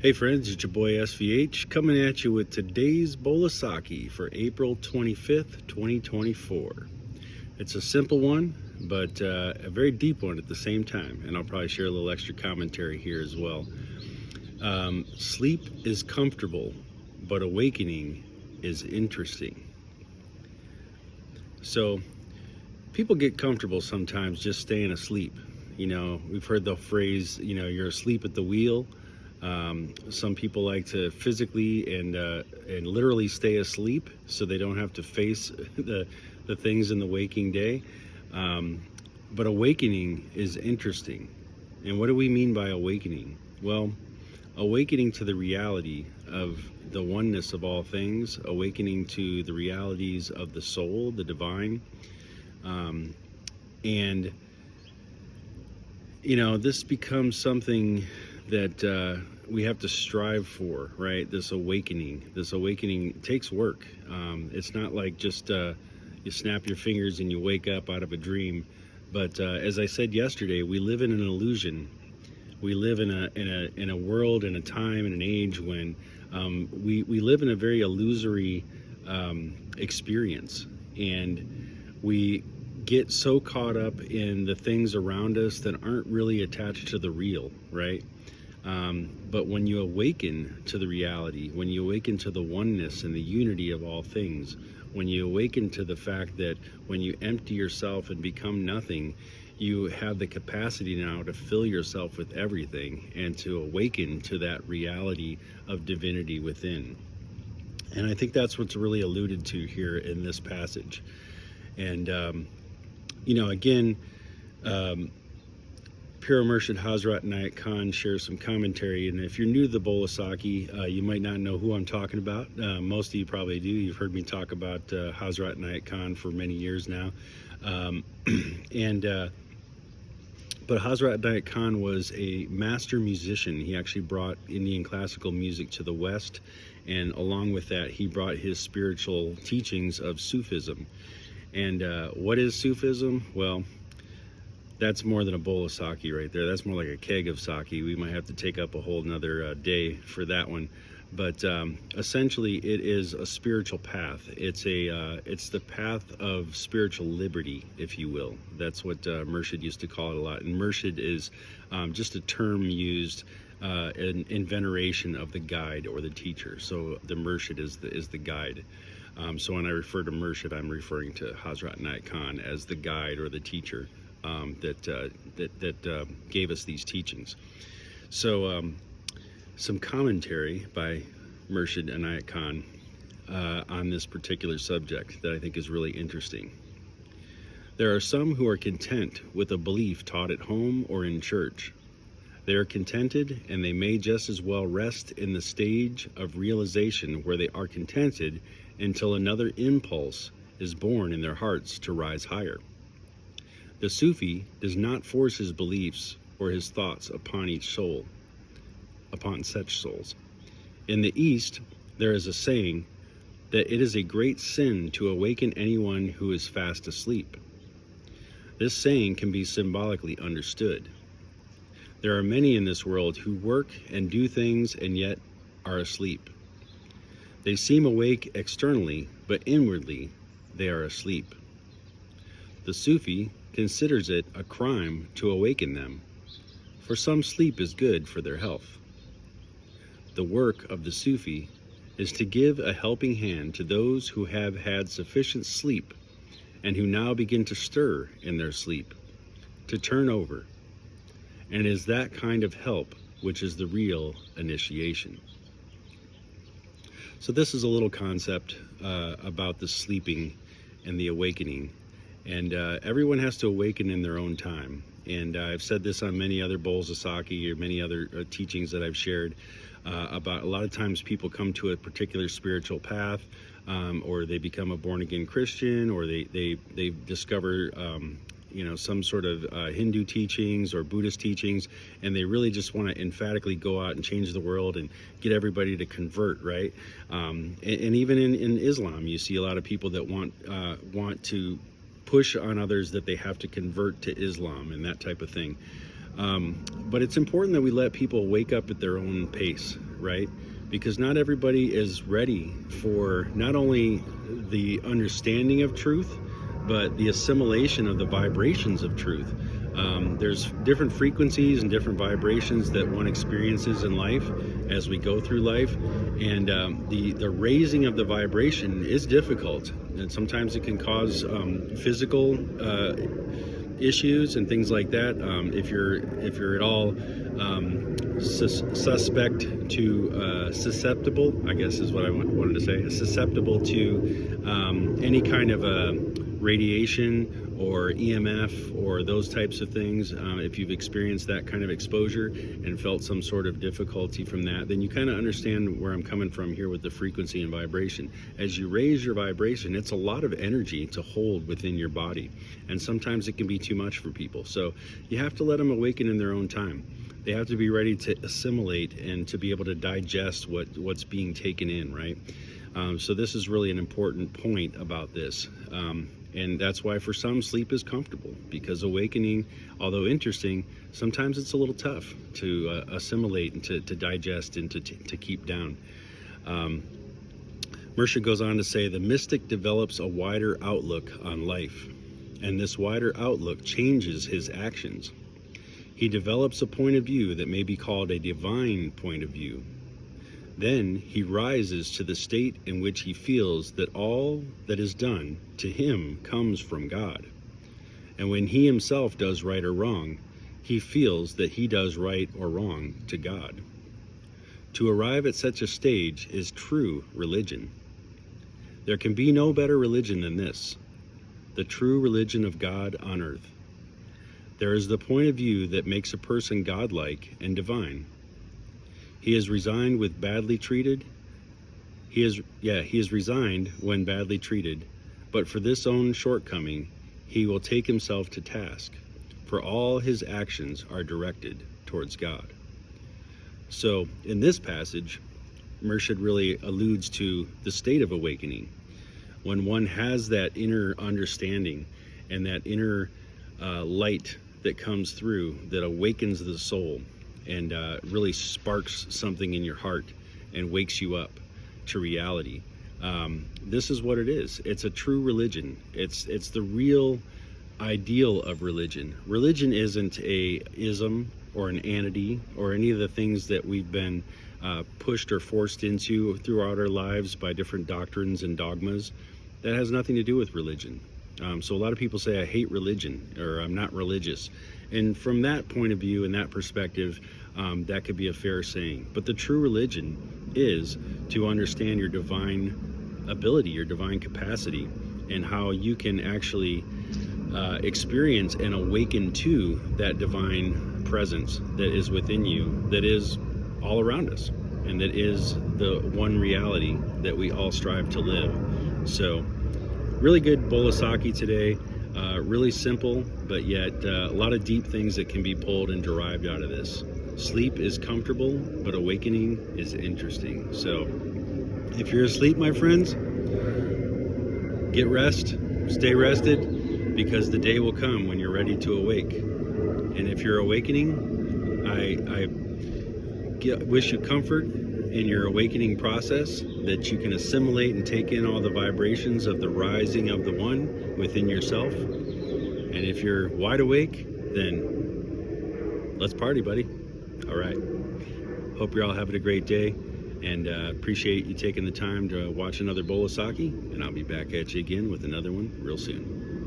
Hey friends, it's your boy SVH coming at you with today's bowl of Saki for April 25th, 2024. It's a simple one, but a very deep one at the same time, and I'll probably share a little extra commentary here as well. Sleep is comfortable, but awakening is interesting. So people get comfortable sometimes just staying asleep. You know, we've heard the phrase, you're asleep at the wheel. Some people like to physically and literally stay asleep so they don't have to face the things in the waking day. But awakening is interesting. And what do we mean by awakening? Well, awakening to the reality of the oneness of all things, awakening to the realities of the soul, the divine. And, this becomes something that we have to strive for, right? This awakening takes work. It's not like just you snap your fingers and you wake up out of a dream. But as I said yesterday, we live in an illusion. We live in a world, in a time, in an age when we live in a very illusory experience, and we get so caught up in the things around us that aren't really attached to the real, right? But when you awaken to the reality, when you awaken to the oneness and the unity of all things, when you awaken to the fact that when you empty yourself and become nothing, you have the capacity now to fill yourself with everything and to awaken to that reality of divinity within. And I think that's what's really alluded to here in this passage. And, again, Pure Murshid Hazrat Inayat Khan shares some commentary, and if you're new to the bowl of Saki, you might not know who I'm talking about. Most of you probably do. You've heard me talk about Hazrat Inayat Khan for many years now. But Hazrat Inayat Khan was a master musician. He actually brought Indian classical music to the West, and along with that, he brought his spiritual teachings of Sufism. And what is Sufism? Well, that's more than a bowl of Saki right there. That's more like a keg of Saki. We might have to take up a whole nother day for that one. But essentially, it is a spiritual path. It's the path of spiritual liberty, if you will. That's what Murshid used to call it a lot. And Murshid is just a term used in veneration of the guide or the teacher. So the Murshid is the guide. So when I refer to Murshid, I'm referring to Hazrat Inayat Khan as the guide or the teacher that gave us these teachings. So some commentary by Murshid Inayat Khan on this particular subject that I think is really interesting. There are some who are content with a belief taught at home or in church. They are contented, and they may just as well rest in the stage of realization where they are contented until another impulse is born in their hearts to rise higher. The Sufi does not force his beliefs or his thoughts upon such souls. In the East, there is a saying that it is a great sin to awaken anyone who is fast asleep. This saying can be symbolically understood. There are many in this world who work and do things and yet are asleep. They seem awake externally, but inwardly they are asleep. The Sufi considers it a crime to awaken them, for some sleep is good for their health. The work of the Sufi is to give a helping hand to those who have had sufficient sleep and who now begin to stir in their sleep, to turn over. And it is that kind of help which is the real initiation. So this is a little concept about the sleeping and the awakening. And everyone has to awaken in their own time. And I've said this on many other bowls of Saki or many other teachings that I've shared about a lot of times people come to a particular spiritual path, or they become a born-again Christian, or they discover some sort of Hindu teachings or Buddhist teachings, and they really just want to emphatically go out and change the world and get everybody to convert, right? And even in Islam, you see a lot of people that want to push on others that they have to convert to Islam and that type of thing. But it's important that we let people wake up at their own pace, right? Because not everybody is ready for not only the understanding of truth, but the assimilation of the vibrations of truth. There's different frequencies and different vibrations that one experiences in life as we go through life, and the raising of the vibration is difficult, and sometimes it can cause physical issues and things like that. If you're at all susceptible, I guess is what I wanted to say, susceptible to any kind of radiation or EMF or those types of things. If you've experienced that kind of exposure and felt some sort of difficulty from that, then you kind of understand where I'm coming from here with the frequency and vibration. As you raise your vibration, it's a lot of energy to hold within your body, and sometimes it can be too much for people. So you have to let them awaken in their own time. They have to be ready to assimilate and to be able to digest what's being taken in, right? So this is really an important point about this. And that's why for some, sleep is comfortable, because awakening, although interesting, sometimes it's a little tough to assimilate and to digest and to keep down. Mersha goes on to say, the mystic develops a wider outlook on life, and this wider outlook changes his actions. He develops a point of view that may be called a divine point of view. Then he rises to the state in which he feels that all that is done to him comes from God. And when he himself does right or wrong, he feels that he does right or wrong to God. To arrive at such a stage is true religion. There can be no better religion than this, the true religion of God on earth. There is the point of view that makes a person godlike and divine. He is resigned with badly treated. He is resigned when badly treated, but for this own shortcoming, he will take himself to task, for all his actions are directed towards God. So in this passage, Mersha really alludes to the state of awakening. When one has that inner understanding and that inner light that comes through, that awakens the soul, and really sparks something in your heart and wakes you up to reality. This is what it is. It's a true religion. It's the real ideal of religion. Religion isn't a ism or an entity or any of the things that we've been pushed or forced into throughout our lives by different doctrines and dogmas. That has nothing to do with religion. So a lot of people say, I hate religion, or I'm not religious. And from that point of view and that perspective, that could be a fair saying. But the true religion is to understand your divine ability, your divine capacity, and how you can actually experience and awaken to that divine presence that is within you, that is all around us, and that is the one reality that we all strive to live. So really good bowl of sake today. Really simple, but yet a lot of deep things that can be pulled and derived out of this. Sleep is comfortable, but awakening is interesting. So if you're asleep, my friends, get rest, stay rested, because the day will come when you're ready to awake. And if you're awakening, I wish you comfort in your awakening process, that you can assimilate and take in all the vibrations of the rising of the one within yourself. And if you're wide awake, then let's party, buddy. All right. Hope you're all having a great day, and appreciate you taking the time to watch another bowl of sake, and I'll be back at you again with another one real soon.